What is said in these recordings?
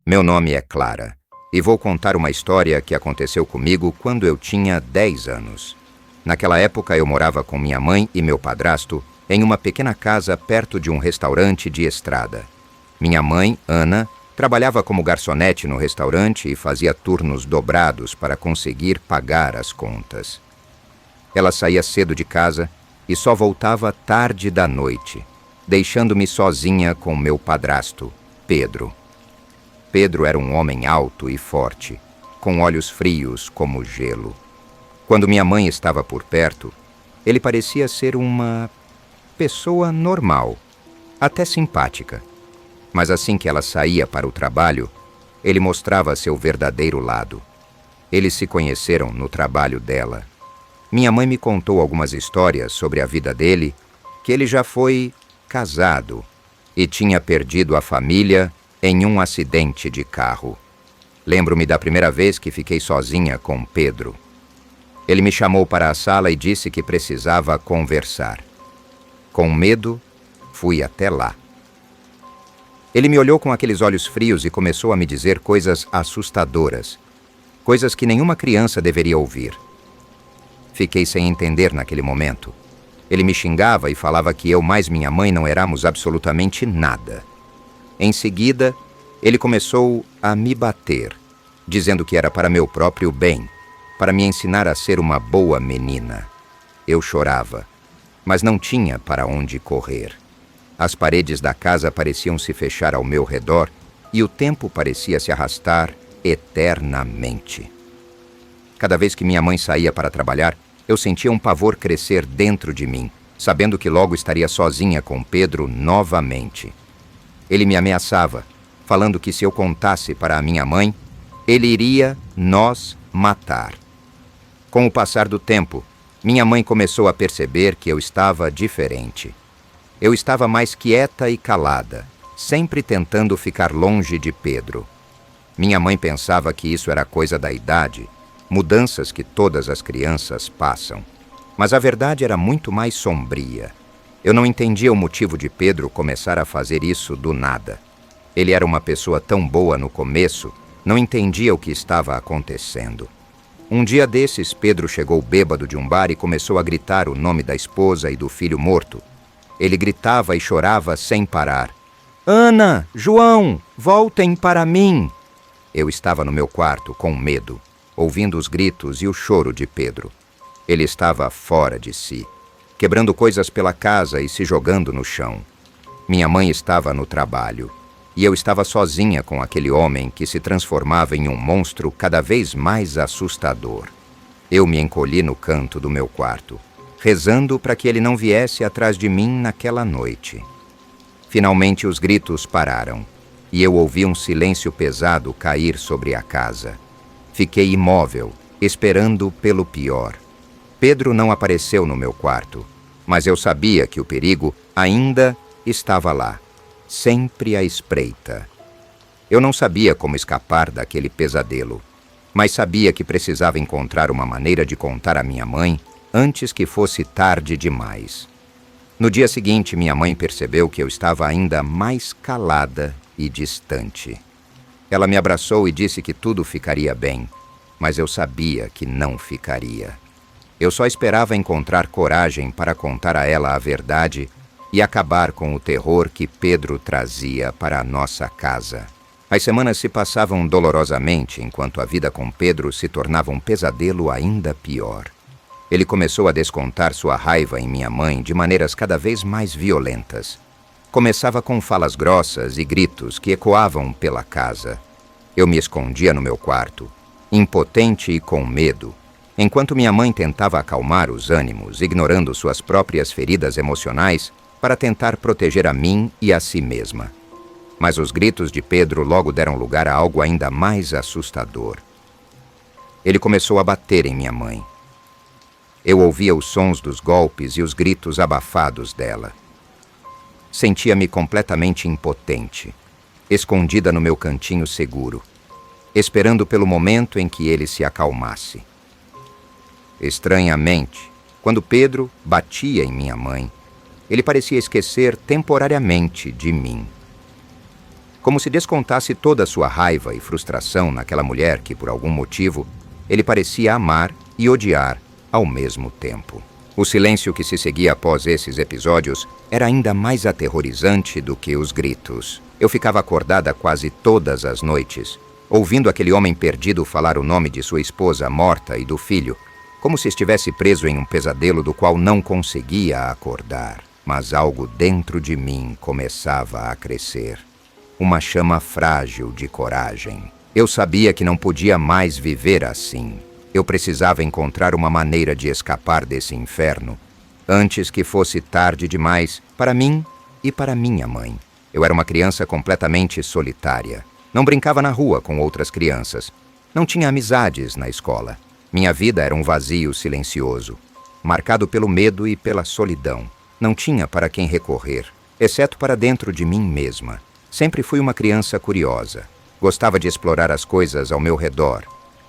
Meu nome é Clara e vou contar uma história que aconteceu comigo quando eu tinha 10 anos. Naquela época eu morava com minha mãe e meu padrasto em uma pequena casa perto de um restaurante de estrada. Minha mãe, Ana, trabalhava como garçonete no restaurante e fazia turnos dobrados para conseguir pagar as contas. Ela saía cedo de casa e só voltava tarde da noite, deixando-me sozinha com meu padrasto, Pedro. Pedro era um homem alto e forte, com olhos frios como gelo. Quando minha mãe estava por perto, ele parecia ser uma pessoa normal, até simpática. Mas assim que ela saía para o trabalho, ele mostrava seu verdadeiro lado. Eles se conheceram no trabalho dela. Minha mãe me contou algumas histórias sobre a vida dele, que ele já foi casado e tinha perdido a família em um acidente de carro. Lembro-me da primeira vez que fiquei sozinha com Pedro. Ele me chamou para a sala e disse que precisava conversar. Com medo, fui até lá. Ele me olhou com aqueles olhos frios e começou a me dizer coisas assustadoras, coisas que nenhuma criança deveria ouvir. Fiquei sem entender naquele momento. Ele me xingava e falava que eu mais minha mãe não éramos absolutamente nada. Em seguida, ele começou a me bater, dizendo que era para meu próprio bem, para me ensinar a ser uma boa menina. Eu chorava, mas não tinha para onde correr. As paredes da casa pareciam se fechar ao meu redor e o tempo parecia se arrastar eternamente. Cada vez que minha mãe saía para trabalhar, eu sentia um pavor crescer dentro de mim, sabendo que logo estaria sozinha com Pedro novamente. Ele me ameaçava, falando que se eu contasse para a minha mãe, ele iria nos matar. Com o passar do tempo, minha mãe começou a perceber que eu estava diferente. Eu estava mais quieta e calada, sempre tentando ficar longe de Pedro. Minha mãe pensava que isso era coisa da idade, mudanças que todas as crianças passam. Mas a verdade era muito mais sombria. Eu não entendia o motivo de Pedro começar a fazer isso do nada. Ele era uma pessoa tão boa no começo, não entendia o que estava acontecendo. Um dia desses, Pedro chegou bêbado de um bar e começou a gritar o nome da esposa e do filho morto. Ele gritava e chorava sem parar. "Ana, João, voltem para mim!" Eu estava no meu quarto com medo, ouvindo os gritos e o choro de Pedro. Ele estava fora de si, quebrando coisas pela casa e se jogando no chão. Minha mãe estava no trabalho, e eu estava sozinha com aquele homem que se transformava em um monstro cada vez mais assustador. Eu me encolhi no canto do meu quarto, rezando para que ele não viesse atrás de mim naquela noite. Finalmente os gritos pararam, e eu ouvi um silêncio pesado cair sobre a casa. Fiquei imóvel, esperando pelo pior. Pedro não apareceu no meu quarto, mas eu sabia que o perigo ainda estava lá, sempre à espreita. Eu não sabia como escapar daquele pesadelo, mas sabia que precisava encontrar uma maneira de contar à minha mãe antes que fosse tarde demais. No dia seguinte, minha mãe percebeu que eu estava ainda mais calada e distante. Ela me abraçou e disse que tudo ficaria bem, mas eu sabia que não ficaria. Eu só esperava encontrar coragem para contar a ela a verdade e acabar com o terror que Pedro trazia para a nossa casa. As semanas se passavam dolorosamente enquanto a vida com Pedro se tornava um pesadelo ainda pior. Ele começou a descontar sua raiva em minha mãe de maneiras cada vez mais violentas. Começava com falas grossas e gritos que ecoavam pela casa. Eu me escondia no meu quarto, impotente e com medo, enquanto minha mãe tentava acalmar os ânimos, ignorando suas próprias feridas emocionais para tentar proteger a mim e a si mesma. Mas os gritos de Pedro logo deram lugar a algo ainda mais assustador. Ele começou a bater em minha mãe. Eu ouvia os sons dos golpes e os gritos abafados dela. Sentia-me completamente impotente, escondida no meu cantinho seguro, esperando pelo momento em que ele se acalmasse. Estranhamente, quando Pedro batia em minha mãe, ele parecia esquecer temporariamente de mim. como se descontasse toda a sua raiva e frustração naquela mulher que, por algum motivo, ele parecia amar e odiar ao mesmo tempo. O silêncio que se seguia após esses episódios era ainda mais aterrorizante do que os gritos. Eu ficava acordada quase todas as noites, ouvindo aquele homem perdido falar o nome de sua esposa morta e do filho, como se estivesse preso em um pesadelo do qual não conseguia acordar. Mas algo dentro de mim começava a crescer. Uma chama frágil de coragem. Eu sabia que não podia mais viver assim. Eu precisava encontrar uma maneira de escapar desse inferno, antes que fosse tarde demais para mim e para minha mãe. Eu era uma criança completamente solitária. Não brincava na rua com outras crianças. Não tinha amizades na escola. Minha vida era um vazio silencioso, marcado pelo medo e pela solidão. Não tinha para quem recorrer, exceto para dentro de mim mesma. Sempre fui uma criança curiosa. Gostava de explorar as coisas ao meu redor,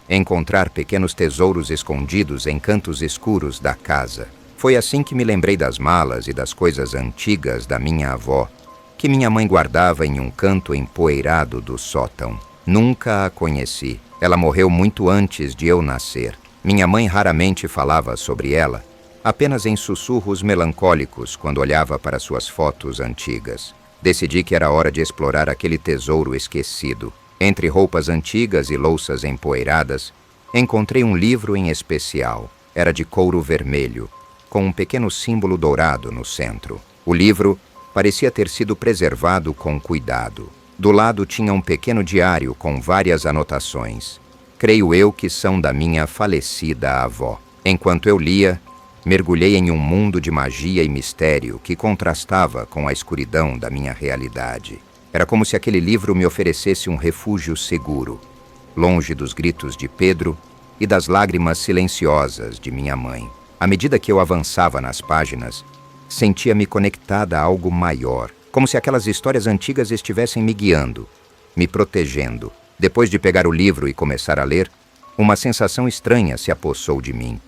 encontrar pequenos tesouros escondidos em cantos escuros da casa. Foi assim que me lembrei das malas e das coisas antigas da minha avó, que minha mãe guardava em um canto empoeirado do sótão. Nunca a conheci. Ela morreu muito antes de eu nascer. Minha mãe raramente falava sobre ela, apenas em sussurros melancólicos quando olhava para suas fotos antigas. Decidi que era hora de explorar aquele tesouro esquecido. Entre roupas antigas e louças empoeiradas, encontrei um livro em especial. Era de couro vermelho, com um pequeno símbolo dourado no centro. O livro parecia ter sido preservado com cuidado. Do lado tinha um pequeno diário com várias anotações. Creio eu que são da minha falecida avó. Enquanto eu lia, mergulhei em um mundo de magia e mistério que contrastava com a escuridão da minha realidade. Era como se aquele livro me oferecesse um refúgio seguro, longe dos gritos de Pedro e das lágrimas silenciosas de minha mãe. À medida que eu avançava nas páginas, sentia-me conectada a algo maior, como se aquelas histórias antigas estivessem me guiando, me protegendo. Depois de pegar o livro e começar a ler, uma sensação estranha se apossou de mim.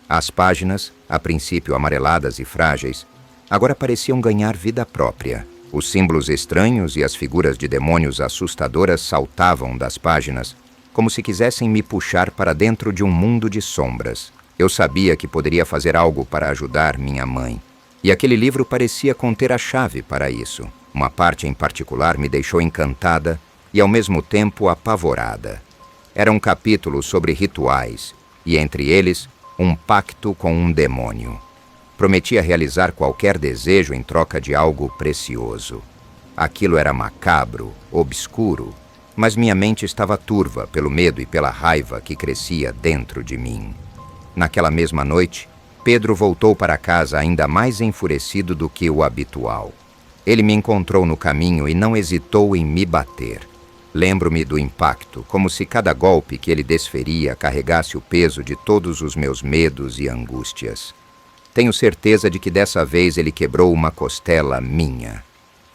As páginas, a princípio amareladas e frágeis, agora pareciam ganhar vida própria. Os símbolos estranhos e as figuras de demônios assustadoras saltavam das páginas, como se quisessem me puxar para dentro de um mundo de sombras. Eu sabia que poderia fazer algo para ajudar minha mãe. E aquele livro parecia conter a chave para isso. Uma parte em particular me deixou encantada e ao mesmo tempo apavorada. Era um capítulo sobre rituais, e entre eles, um pacto com um demônio. Prometia realizar qualquer desejo em troca de algo precioso. Aquilo era macabro, obscuro, mas minha mente estava turva pelo medo e pela raiva que crescia dentro de mim. Naquela mesma noite, Pedro voltou para casa ainda mais enfurecido do que o habitual. Ele me encontrou no caminho e não hesitou em me bater. Lembro-me do impacto, como se cada golpe que ele desferia carregasse o peso de todos os meus medos e angústias. Tenho certeza de que dessa vez ele quebrou uma costela minha.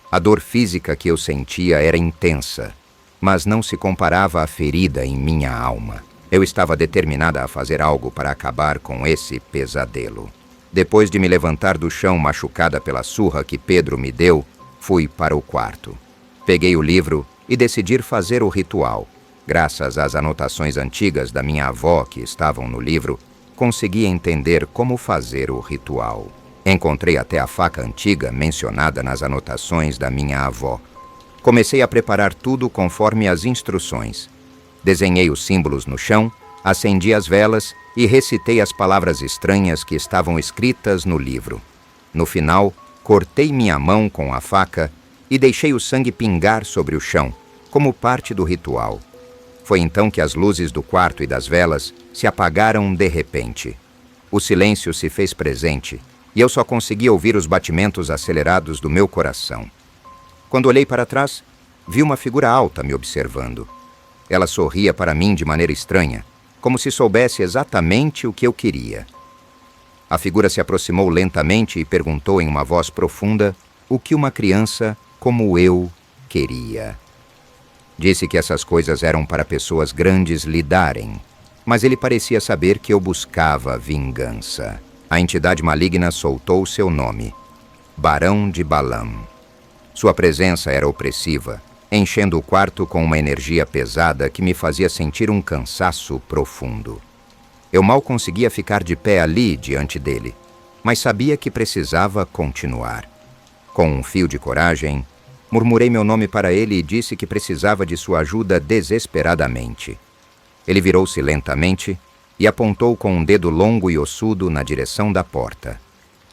A dor física que eu sentia era intensa, mas não se comparava à ferida em minha alma. Eu estava determinada a fazer algo para acabar com esse pesadelo. Depois de me levantar do chão machucada pela surra que Pedro me deu, fui para o quarto. Peguei o livro e decidi fazer o ritual. Graças às anotações antigas da minha avó que estavam no livro, consegui entender como fazer o ritual. Encontrei até a faca antiga mencionada nas anotações da minha avó. Comecei a preparar tudo conforme as instruções. Desenhei os símbolos no chão, acendi as velas e recitei as palavras estranhas que estavam escritas no livro. No final, cortei minha mão com a faca e deixei o sangue pingar sobre o chão, como parte do ritual. Foi então que as luzes do quarto e das velas se apagaram de repente. O silêncio se fez presente e eu só consegui ouvir os batimentos acelerados do meu coração. Quando olhei para trás, vi uma figura alta me observando. Ela sorria para mim de maneira estranha, como se soubesse exatamente o que eu queria. A figura se aproximou lentamente e perguntou em uma voz profunda o que uma criança como eu queria. Disse que essas coisas eram para pessoas grandes lidarem, mas ele parecia saber que eu buscava vingança. A entidade maligna soltou seu nome, Barão de Balam. Sua presença era opressiva, enchendo o quarto com uma energia pesada que me fazia sentir um cansaço profundo. Eu mal conseguia ficar de pé ali diante dele, mas sabia que precisava continuar. Com um fio de coragem, murmurei meu nome para ele e disse que precisava de sua ajuda desesperadamente. Ele virou-se lentamente e apontou com um dedo longo e ossudo na direção da porta.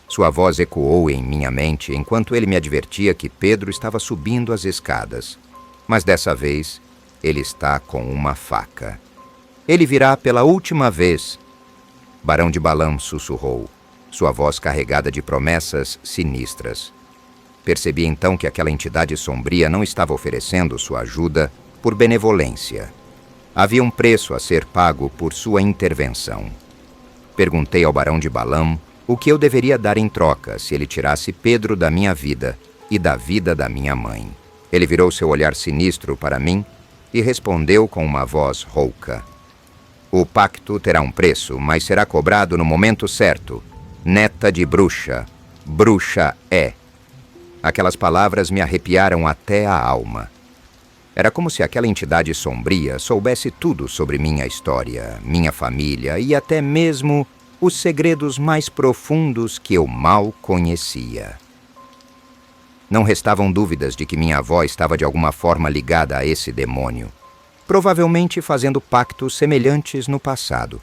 Sua voz ecoou em minha mente enquanto ele me advertia que Pedro estava subindo as escadas. Mas dessa vez, ele está com uma faca. Ele virá pela última vez. Barão de Balam sussurrou, sua voz carregada de promessas sinistras. Percebi então que aquela entidade sombria não estava oferecendo sua ajuda por benevolência. Havia um preço a ser pago por sua intervenção. Perguntei ao Barão de Balam o que eu deveria dar em troca se ele tirasse Pedro da minha vida e da vida da minha mãe. Ele virou seu olhar sinistro para mim e respondeu com uma voz rouca. O pacto terá um preço, mas será cobrado no momento certo. Neta de bruxa. Bruxa é. Aquelas palavras me arrepiaram até a alma. Era como se aquela entidade sombria soubesse tudo sobre minha história, minha família e até mesmo os segredos mais profundos que eu mal conhecia. Não restavam dúvidas de que minha avó estava de alguma forma ligada a esse demônio, provavelmente fazendo pactos semelhantes no passado.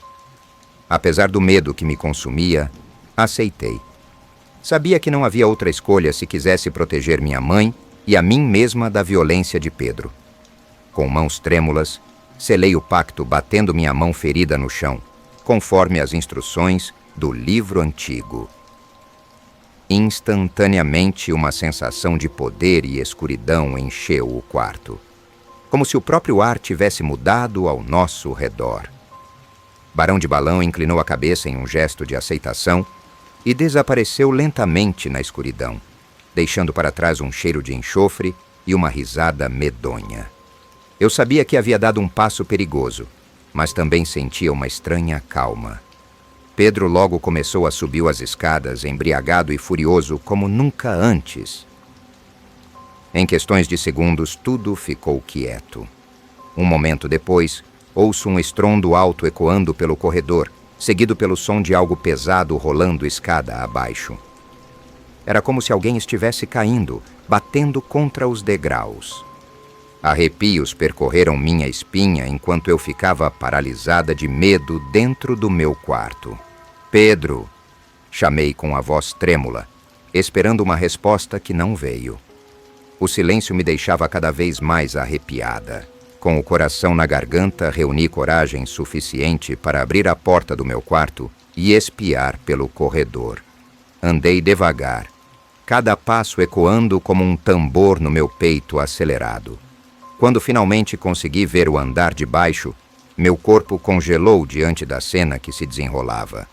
Apesar do medo que me consumia, aceitei. Sabia que não havia outra escolha se quisesse proteger minha mãe e a mim mesma da violência de Pedro. Com mãos trêmulas, selei o pacto batendo minha mão ferida no chão, conforme as instruções do livro antigo. Instantaneamente, uma sensação de poder e escuridão encheu o quarto, como se o próprio ar tivesse mudado ao nosso redor. Barão de Balam inclinou a cabeça em um gesto de aceitação e desapareceu lentamente na escuridão, deixando para trás um cheiro de enxofre e uma risada medonha. Eu sabia que havia dado um passo perigoso, mas também sentia uma estranha calma. Pedro logo começou a subir as escadas, embriagado e furioso como nunca antes. Em questões de segundos, tudo ficou quieto. Um momento depois, ouço um estrondo alto ecoando pelo corredor, seguido pelo som de algo pesado rolando escada abaixo. Era como se alguém estivesse caindo, batendo contra os degraus. Arrepios percorreram minha espinha enquanto eu ficava paralisada de medo dentro do meu quarto. Pedro! Chamei com a voz trêmula, esperando uma resposta que não veio. O silêncio me deixava cada vez mais arrepiada. Com o coração na garganta, reuni coragem suficiente para abrir a porta do meu quarto e espiar pelo corredor. Andei devagar, cada passo ecoando como um tambor no meu peito acelerado. Quando finalmente consegui ver o andar de baixo, meu corpo congelou diante da cena que se desenrolava.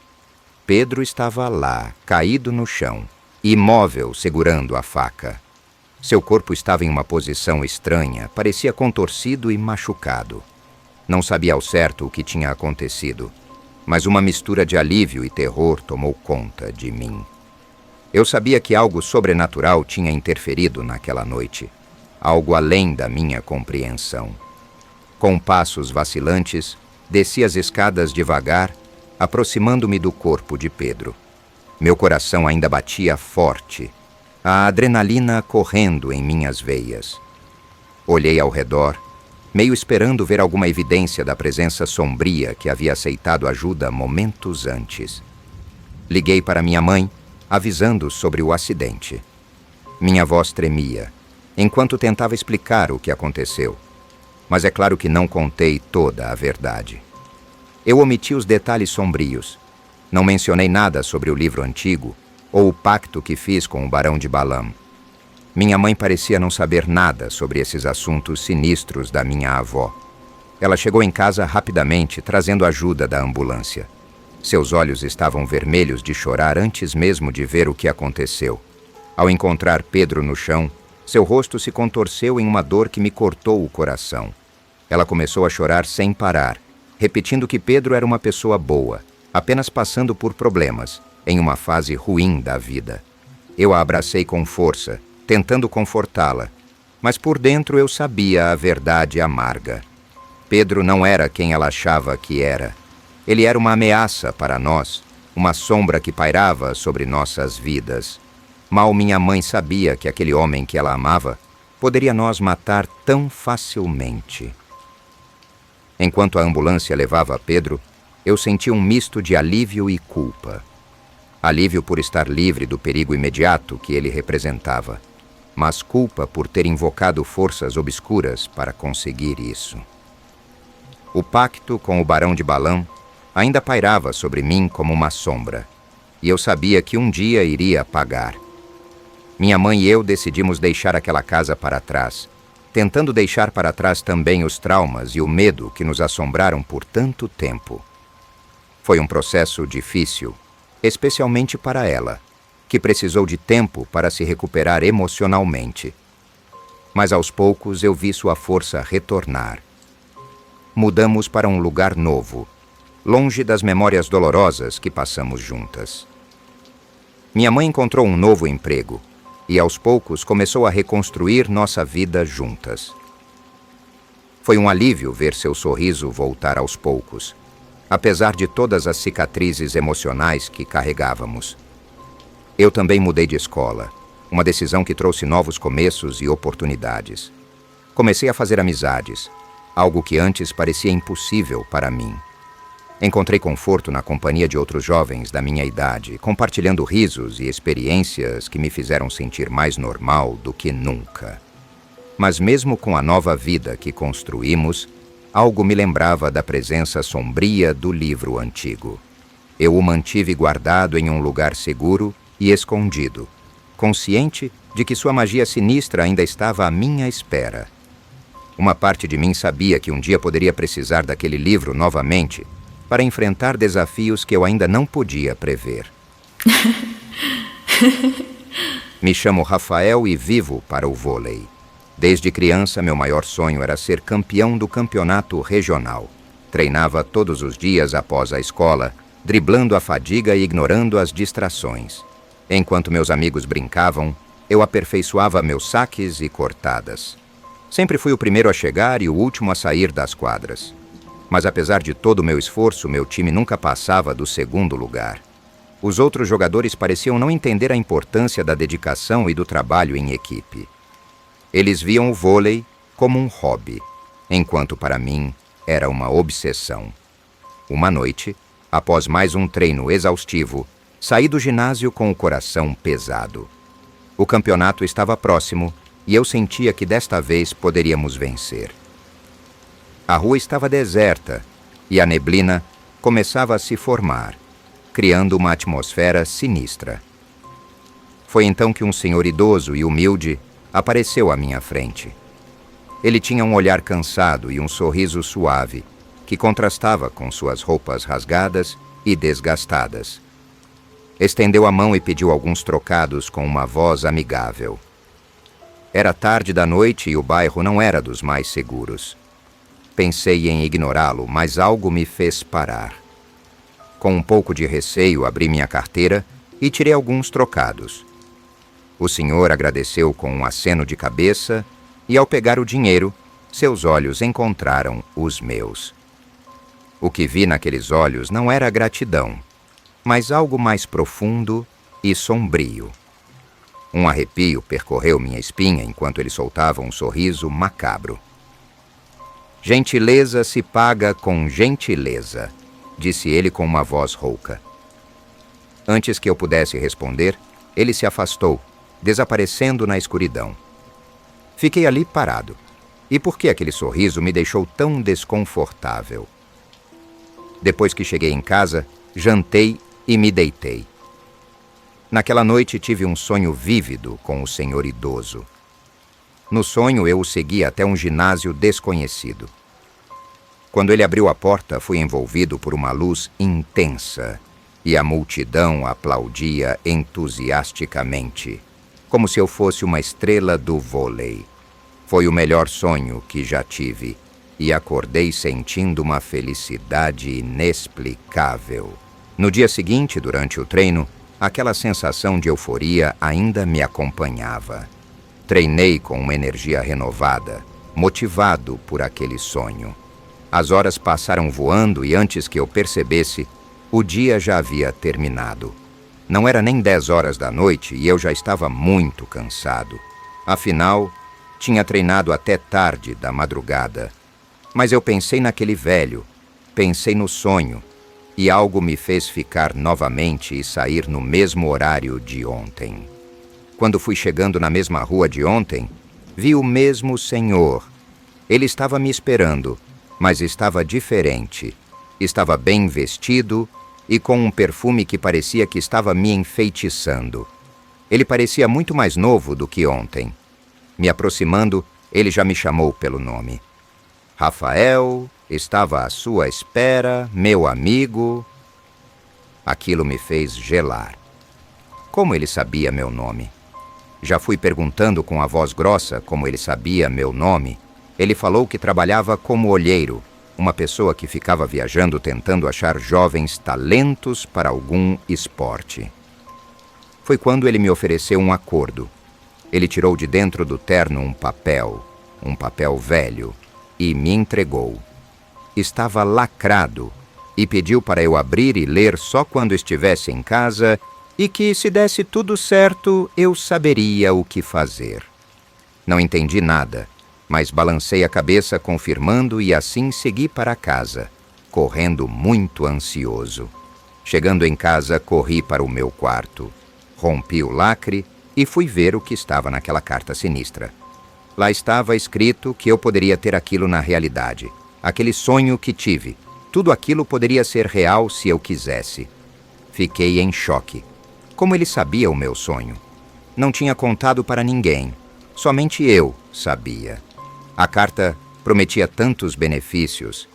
Pedro estava lá, caído no chão, imóvel, segurando a faca. Seu corpo estava em uma posição estranha, parecia contorcido e machucado. Não sabia ao certo o que tinha acontecido, mas uma mistura de alívio e terror tomou conta de mim. Eu sabia que algo sobrenatural tinha interferido naquela noite, algo além da minha compreensão. Com passos vacilantes, desci as escadas devagar, aproximando-me do corpo de Pedro. Meu coração ainda batia forte, a adrenalina correndo em minhas veias. Olhei ao redor, meio esperando ver alguma evidência da presença sombria que havia aceitado ajuda momentos antes. Liguei para minha mãe, avisando sobre o acidente. Minha voz tremia, enquanto tentava explicar o que aconteceu. Mas é claro que não contei toda a verdade. Eu omiti os detalhes sombrios. Não mencionei nada sobre o livro antigo ou o pacto que fiz com o Barão de Balam. Minha mãe parecia não saber nada sobre esses assuntos sinistros da minha avó. Ela chegou em casa rapidamente, trazendo ajuda da ambulância. Seus olhos estavam vermelhos de chorar antes mesmo de ver o que aconteceu. Ao encontrar Pedro no chão, seu rosto se contorceu em uma dor que me cortou o coração. Ela começou a chorar sem parar, repetindo que Pedro era uma pessoa boa, apenas passando por problemas, em uma fase ruim da vida. Eu a abracei com força, tentando confortá-la, mas por dentro eu sabia a verdade amarga. Pedro não era quem ela achava que era. Ele era uma ameaça para nós, uma sombra que pairava sobre nossas vidas. Mal minha mãe sabia que aquele homem que ela amava poderia nos matar tão facilmente. Enquanto a ambulância levava Pedro, eu senti um misto de alívio e culpa. Alívio por estar livre do perigo imediato que ele representava, mas culpa por ter invocado forças obscuras para conseguir isso. O pacto com o Barão de Balão ainda pairava sobre mim como uma sombra, e eu sabia que um dia iria pagar. Minha mãe e eu decidimos deixar aquela casa para trás, tentando deixar para trás também os traumas e o medo que nos assombraram por tanto tempo. Foi um processo difícil, especialmente para ela, que precisou de tempo para se recuperar emocionalmente. Mas aos poucos eu vi sua força retornar. Mudamos para um lugar novo, longe das memórias dolorosas que passamos juntas. Minha mãe encontrou um novo emprego e aos poucos começou a reconstruir nossa vida juntas. Foi um alívio ver seu sorriso voltar aos poucos, apesar de todas as cicatrizes emocionais que carregávamos. Eu também mudei de escola, uma decisão que trouxe novos começos e oportunidades. Comecei a fazer amizades, algo que antes parecia impossível para mim. Encontrei conforto na companhia de outros jovens da minha idade, compartilhando risos e experiências que me fizeram sentir mais normal do que nunca. Mas mesmo com a nova vida que construímos, algo me lembrava da presença sombria do livro antigo. Eu o mantive guardado em um lugar seguro e escondido, consciente de que sua magia sinistra ainda estava à minha espera. Uma parte de mim sabia que um dia poderia precisar daquele livro novamente para enfrentar desafios que eu ainda não podia prever. Me chamo Rafael e vivo para o vôlei. Desde criança, meu maior sonho era ser campeão do campeonato regional. Treinava todos os dias após a escola, driblando a fadiga e ignorando as distrações. Enquanto meus amigos brincavam, eu aperfeiçoava meus saques e cortadas. Sempre fui o primeiro a chegar e o último a sair das quadras. Mas apesar de todo o meu esforço, meu time nunca passava do segundo lugar. Os outros jogadores pareciam não entender a importância da dedicação e do trabalho em equipe. Eles viam o vôlei como um hobby, enquanto para mim era uma obsessão. Uma noite, após mais um treino exaustivo, saí do ginásio com o coração pesado. O campeonato estava próximo e eu sentia que desta vez poderíamos vencer. A rua estava deserta e a neblina começava a se formar, criando uma atmosfera sinistra. Foi então que um senhor idoso e humilde apareceu à minha frente. Ele tinha um olhar cansado e um sorriso suave, que contrastava com suas roupas rasgadas e desgastadas. Estendeu a mão e pediu alguns trocados com uma voz amigável. Era tarde da noite e o bairro não era dos mais seguros. Pensei em ignorá-lo, mas algo me fez parar. Com um pouco de receio, abri minha carteira e tirei alguns trocados. O senhor agradeceu com um aceno de cabeça e, ao pegar o dinheiro, seus olhos encontraram os meus. O que vi naqueles olhos não era gratidão, mas algo mais profundo e sombrio. Um arrepio percorreu minha espinha enquanto ele soltava um sorriso macabro. Gentileza se paga com gentileza, disse ele com uma voz rouca. Antes que eu pudesse responder, ele se afastou, desaparecendo na escuridão. Fiquei ali parado. E por que aquele sorriso me deixou tão desconfortável? Depois que cheguei em casa, jantei e me deitei. Naquela noite tive um sonho vívido com o senhor idoso. No sonho eu o segui até um ginásio desconhecido. Quando ele abriu a porta, fui envolvido por uma luz intensa e a multidão aplaudia entusiasticamente, como se eu fosse uma estrela do vôlei. Foi o melhor sonho que já tive e acordei sentindo uma felicidade inexplicável. No dia seguinte, durante o treino, aquela sensação de euforia ainda me acompanhava. Treinei com uma energia renovada, motivado por aquele sonho. As horas passaram voando e antes que eu percebesse, o dia já havia terminado. Não era nem 10 horas da noite e eu já estava muito cansado. Afinal, tinha treinado até tarde da madrugada. Mas eu pensei naquele velho, pensei no sonho, e algo me fez ficar novamente e sair no mesmo horário de ontem. Quando fui chegando na mesma rua de ontem, vi o mesmo senhor. Ele estava me esperando, mas estava diferente. Estava bem vestido e com um perfume que parecia que estava me enfeitiçando. Ele parecia muito mais novo do que ontem. Me aproximando, ele já me chamou pelo nome. Rafael, estava à sua espera, meu amigo. Aquilo me fez gelar. Como ele sabia meu nome? Já fui perguntando com a voz grossa como ele sabia meu nome. Ele falou que trabalhava como olheiro, uma pessoa que ficava viajando tentando achar jovens talentos para algum esporte. Foi quando ele me ofereceu um acordo. Ele tirou de dentro do terno um papel velho, e me entregou. Estava lacrado e pediu para eu abrir e ler só quando estivesse em casa e que, se desse tudo certo, eu saberia o que fazer. Não entendi nada, mas balancei a cabeça confirmando e assim segui para casa, correndo muito ansioso. Chegando em casa, corri para o meu quarto. Rompi o lacre e fui ver o que estava naquela carta sinistra. Lá estava escrito que eu poderia ter aquilo na realidade. Aquele sonho que tive. Tudo aquilo poderia ser real se eu quisesse. Fiquei em choque. Como ele sabia o meu sonho? Não tinha contado para ninguém. Somente eu sabia. A carta prometia tantos benefícios.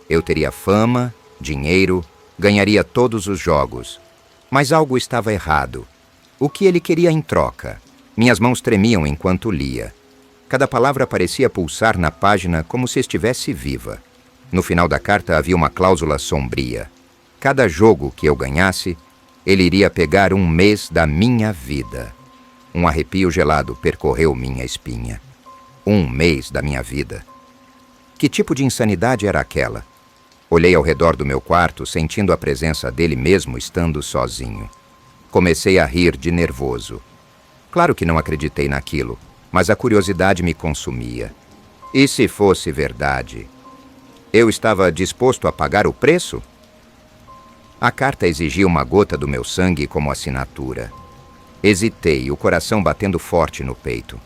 Eu teria fama, dinheiro, ganharia todos os jogos. Mas algo estava errado. O que ele queria em troca? Minhas mãos tremiam enquanto lia. Cada palavra parecia pulsar na página como se estivesse viva. No final da carta havia uma cláusula sombria. Cada jogo que eu ganhasse, ele iria pegar 1 mês da minha vida. Um arrepio gelado percorreu minha espinha. 1 mês da minha vida. Que tipo de insanidade era aquela? Olhei ao redor do meu quarto, sentindo a presença dele mesmo estando sozinho. Comecei a rir de nervoso. Claro que não acreditei naquilo, mas a curiosidade me consumia. E se fosse verdade? Eu estava disposto a pagar o preço? A carta exigia uma gota do meu sangue como assinatura. Hesitei, o coração batendo forte no peito.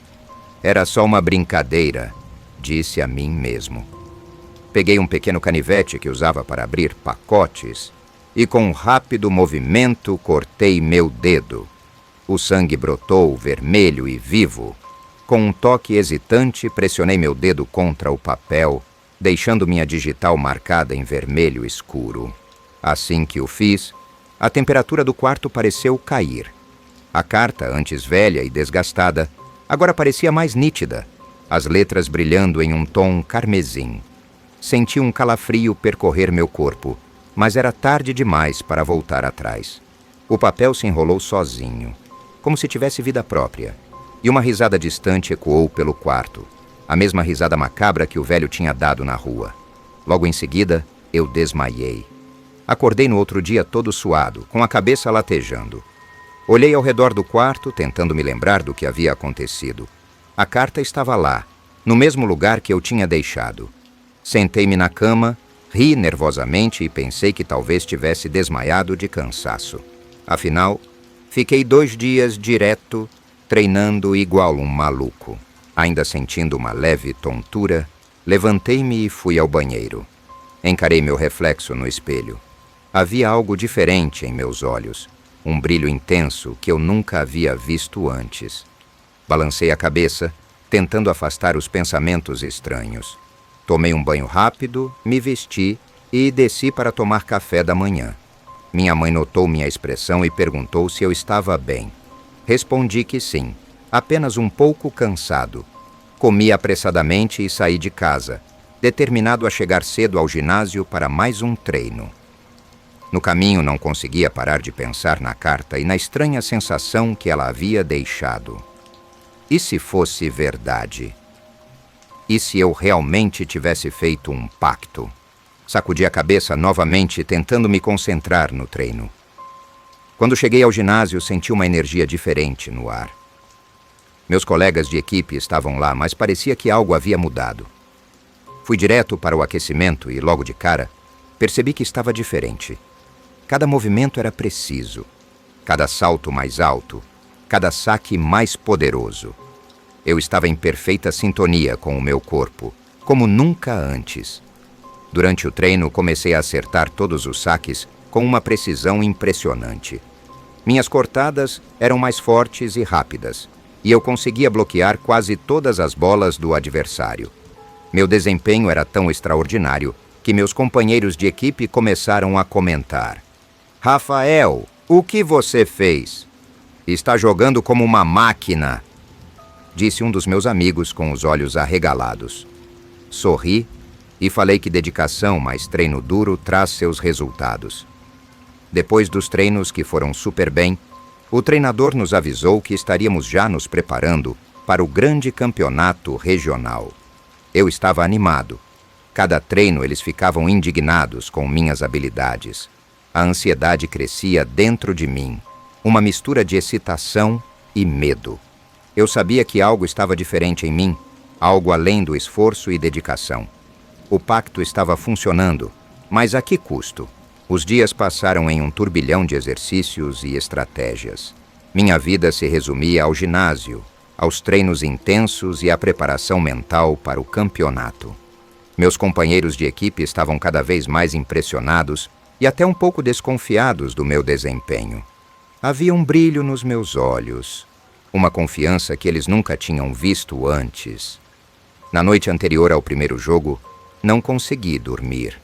Era só uma brincadeira, disse a mim mesmo. Peguei um pequeno canivete que usava para abrir pacotes e com um rápido movimento cortei meu dedo. O sangue brotou vermelho e vivo. Com um toque hesitante, pressionei meu dedo contra o papel, deixando minha digital marcada em vermelho escuro. Assim que o fiz, a temperatura do quarto pareceu cair. A carta, antes velha e desgastada, agora parecia mais nítida, as letras brilhando em um tom carmesim. Senti um calafrio percorrer meu corpo, mas era tarde demais para voltar atrás. O papel se enrolou sozinho, como se tivesse vida própria, e uma risada distante ecoou pelo quarto, a mesma risada macabra que o velho tinha dado na rua. Logo em seguida, eu desmaiei. Acordei no outro dia todo suado, com a cabeça latejando. Olhei ao redor do quarto, tentando me lembrar do que havia acontecido. A carta estava lá, no mesmo lugar que eu tinha deixado. Sentei-me na cama, ri nervosamente e pensei que talvez tivesse desmaiado de cansaço. Afinal, fiquei 2 dias direto, treinando igual um maluco. Ainda sentindo uma leve tontura, levantei-me e fui ao banheiro. Encarei meu reflexo no espelho. Havia algo diferente em meus olhos, um brilho intenso que eu nunca havia visto antes. Balancei a cabeça, tentando afastar os pensamentos estranhos. Tomei um banho rápido, me vesti e desci para tomar café da manhã. Minha mãe notou minha expressão e perguntou se eu estava bem. Respondi que sim, apenas um pouco cansado. Comi apressadamente e saí de casa, determinado a chegar cedo ao ginásio para mais um treino. No caminho não conseguia parar de pensar na carta e na estranha sensação que ela havia deixado. E se fosse verdade? E se eu realmente tivesse feito um pacto? Sacudi a cabeça novamente, tentando me concentrar no treino. Quando cheguei ao ginásio, senti uma energia diferente no ar. Meus colegas de equipe estavam lá, mas parecia que algo havia mudado. Fui direto para o aquecimento e, logo de cara, percebi que estava diferente. Cada movimento era preciso, cada salto mais alto, cada saque mais poderoso. Eu estava em perfeita sintonia com o meu corpo, como nunca antes. Durante o treino, comecei a acertar todos os saques com uma precisão impressionante. Minhas cortadas eram mais fortes e rápidas, e eu conseguia bloquear quase todas as bolas do adversário. Meu desempenho era tão extraordinário que meus companheiros de equipe começaram a comentar. Rafael, o que você fez? Está jogando como uma máquina, disse um dos meus amigos com os olhos arregalados. Sorri e falei que dedicação mais treino duro traz seus resultados. Depois dos treinos que foram super bem, o treinador nos avisou que estaríamos já nos preparando para o grande campeonato regional. Eu estava animado. Cada treino eles ficavam indignados com minhas habilidades. A ansiedade crescia dentro de mim, uma mistura de excitação e medo. Eu sabia que algo estava diferente em mim, algo além do esforço e dedicação. O pacto estava funcionando, mas a que custo? Os dias passaram em um turbilhão de exercícios e estratégias. Minha vida se resumia ao ginásio, aos treinos intensos e à preparação mental para o campeonato. Meus companheiros de equipe estavam cada vez mais impressionados e até um pouco desconfiados do meu desempenho. Havia um brilho nos meus olhos, uma confiança que eles nunca tinham visto antes. Na noite anterior ao primeiro jogo, não consegui dormir.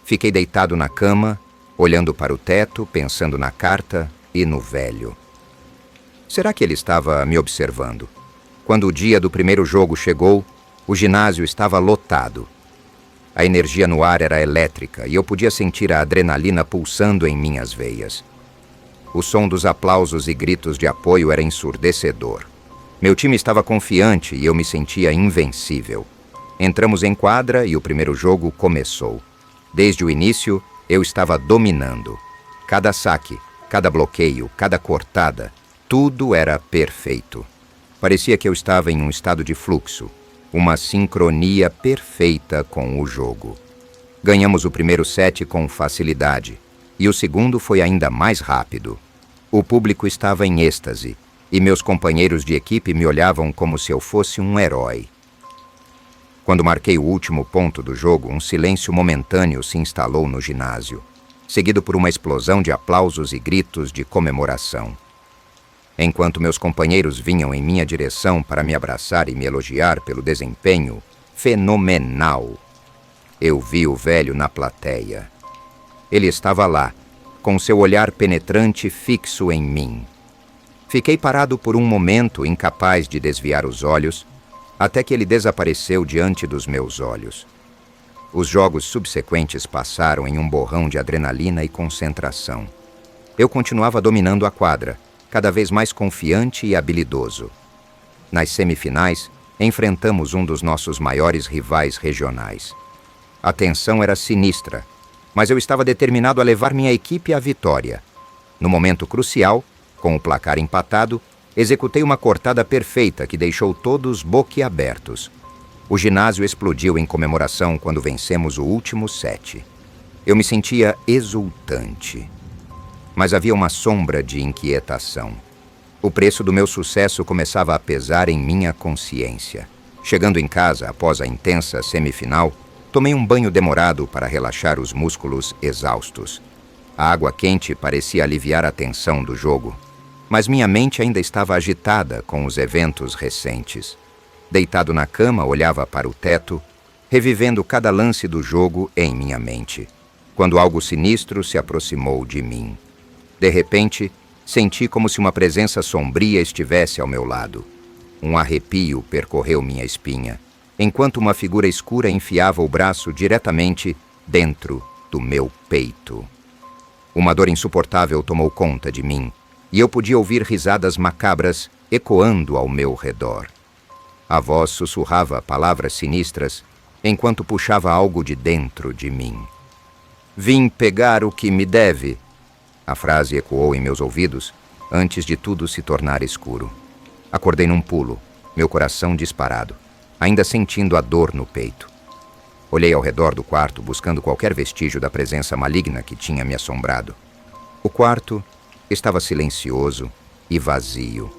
Fiquei deitado na cama, olhando para o teto, pensando na carta e no velho. Será que ele estava me observando? Quando o dia do primeiro jogo chegou, o ginásio estava lotado. A energia no ar era elétrica e eu podia sentir a adrenalina pulsando em minhas veias. O som dos aplausos e gritos de apoio era ensurdecedor. Meu time estava confiante e eu me sentia invencível. Entramos em quadra e o primeiro jogo começou. Desde o início, eu estava dominando. Cada saque, cada bloqueio, cada cortada, tudo era perfeito. Parecia que eu estava em um estado de fluxo, uma sincronia perfeita com o jogo. Ganhamos o primeiro set com facilidade, e o segundo foi ainda mais rápido. O público estava em êxtase, e meus companheiros de equipe me olhavam como se eu fosse um herói. Quando marquei o último ponto do jogo, um silêncio momentâneo se instalou no ginásio, seguido por uma explosão de aplausos e gritos de comemoração. Enquanto meus companheiros vinham em minha direção para me abraçar e me elogiar pelo desempenho fenomenal, eu vi o velho na plateia. Ele estava lá, com seu olhar penetrante fixo em mim. Fiquei parado por um momento, incapaz de desviar os olhos, até que ele desapareceu diante dos meus olhos. Os jogos subsequentes passaram em um borrão de adrenalina e concentração. Eu continuava dominando a quadra, cada vez mais confiante e habilidoso. Nas semifinais, enfrentamos um dos nossos maiores rivais regionais. A tensão era sinistra, mas eu estava determinado a levar minha equipe à vitória. No momento crucial, com o placar empatado, executei uma cortada perfeita que deixou todos boquiabertos. O ginásio explodiu em comemoração quando vencemos o último set. Eu me sentia exultante. Mas havia uma sombra de inquietação. O preço do meu sucesso começava a pesar em minha consciência. Chegando em casa após a intensa semifinal, tomei um banho demorado para relaxar os músculos exaustos. A água quente parecia aliviar a tensão do jogo, mas minha mente ainda estava agitada com os eventos recentes. Deitado na cama, olhava para o teto, revivendo cada lance do jogo em minha mente, quando algo sinistro se aproximou de mim. De repente, senti como se uma presença sombria estivesse ao meu lado. Um arrepio percorreu minha espinha, enquanto uma figura escura enfiava o braço diretamente dentro do meu peito. Uma dor insuportável tomou conta de mim, e eu podia ouvir risadas macabras ecoando ao meu redor. A voz sussurrava palavras sinistras enquanto puxava algo de dentro de mim. Vim pegar o que me deve. A frase ecoou em meus ouvidos antes de tudo se tornar escuro. Acordei num pulo, meu coração disparado, ainda sentindo a dor no peito. Olhei ao redor do quarto buscando qualquer vestígio da presença maligna que tinha me assombrado. O quarto estava silencioso e vazio,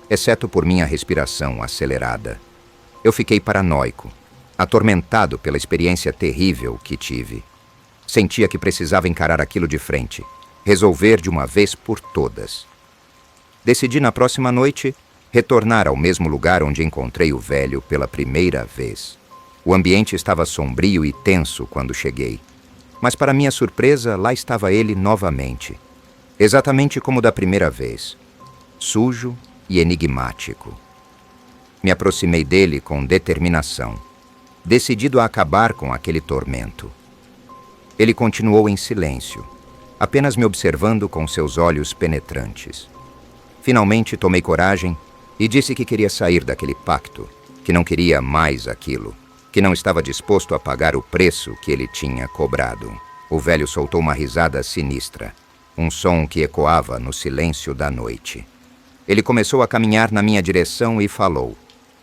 exceto por minha respiração acelerada. Eu fiquei paranoico, atormentado pela experiência terrível que tive. Sentia que precisava encarar aquilo de frente, resolver de uma vez por todas. Decidi na próxima noite retornar ao mesmo lugar onde encontrei o velho pela primeira vez. O ambiente estava sombrio e tenso quando cheguei, mas para minha surpresa, lá estava ele novamente, exatamente como da primeira vez, sujo e enigmático. Me aproximei dele com determinação, decidido a acabar com aquele tormento. Ele continuou em silêncio, apenas me observando com seus olhos penetrantes. Finalmente tomei coragem e disse que queria sair daquele pacto, que não queria mais aquilo, que não estava disposto a pagar o preço que ele tinha cobrado. O velho soltou uma risada sinistra, um som que ecoava no silêncio da noite. Ele começou a caminhar na minha direção e falou: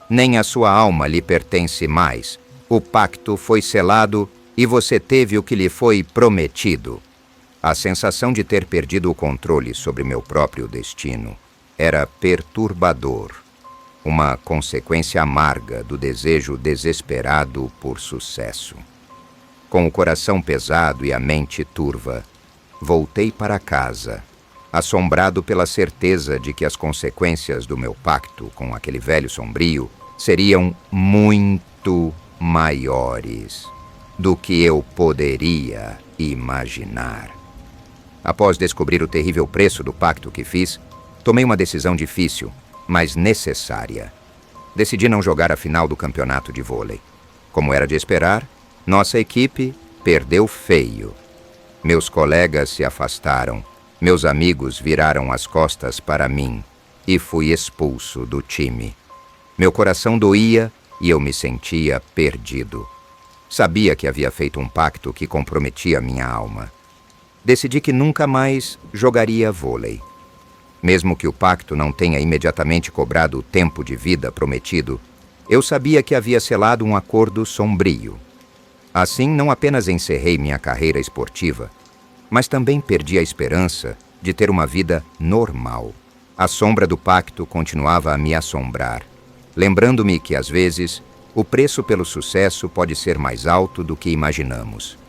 nem a sua alma lhe pertence mais. O pacto foi selado e você teve o que lhe foi prometido. A sensação de ter perdido o controle sobre meu próprio destino era perturbador, uma consequência amarga do desejo desesperado por sucesso. Com o coração pesado e a mente turva, voltei para casa, assombrado pela certeza de que as consequências do meu pacto com aquele velho sombrio seriam muito maiores do que eu poderia imaginar. Após descobrir o terrível preço do pacto que fiz, tomei uma decisão difícil, mas necessária. Decidi não jogar a final do campeonato de vôlei. Como era de esperar, nossa equipe perdeu feio. Meus colegas se afastaram, meus amigos viraram as costas para mim e fui expulso do time. Meu coração doía e eu me sentia perdido. Sabia que havia feito um pacto que comprometia minha alma. Decidi que nunca mais jogaria vôlei. Mesmo que o pacto não tenha imediatamente cobrado o tempo de vida prometido, eu sabia que havia selado um acordo sombrio. Assim, não apenas encerrei minha carreira esportiva, mas também perdi a esperança de ter uma vida normal. A sombra do pacto continuava a me assombrar, lembrando-me que, às vezes, o preço pelo sucesso pode ser mais alto do que imaginamos.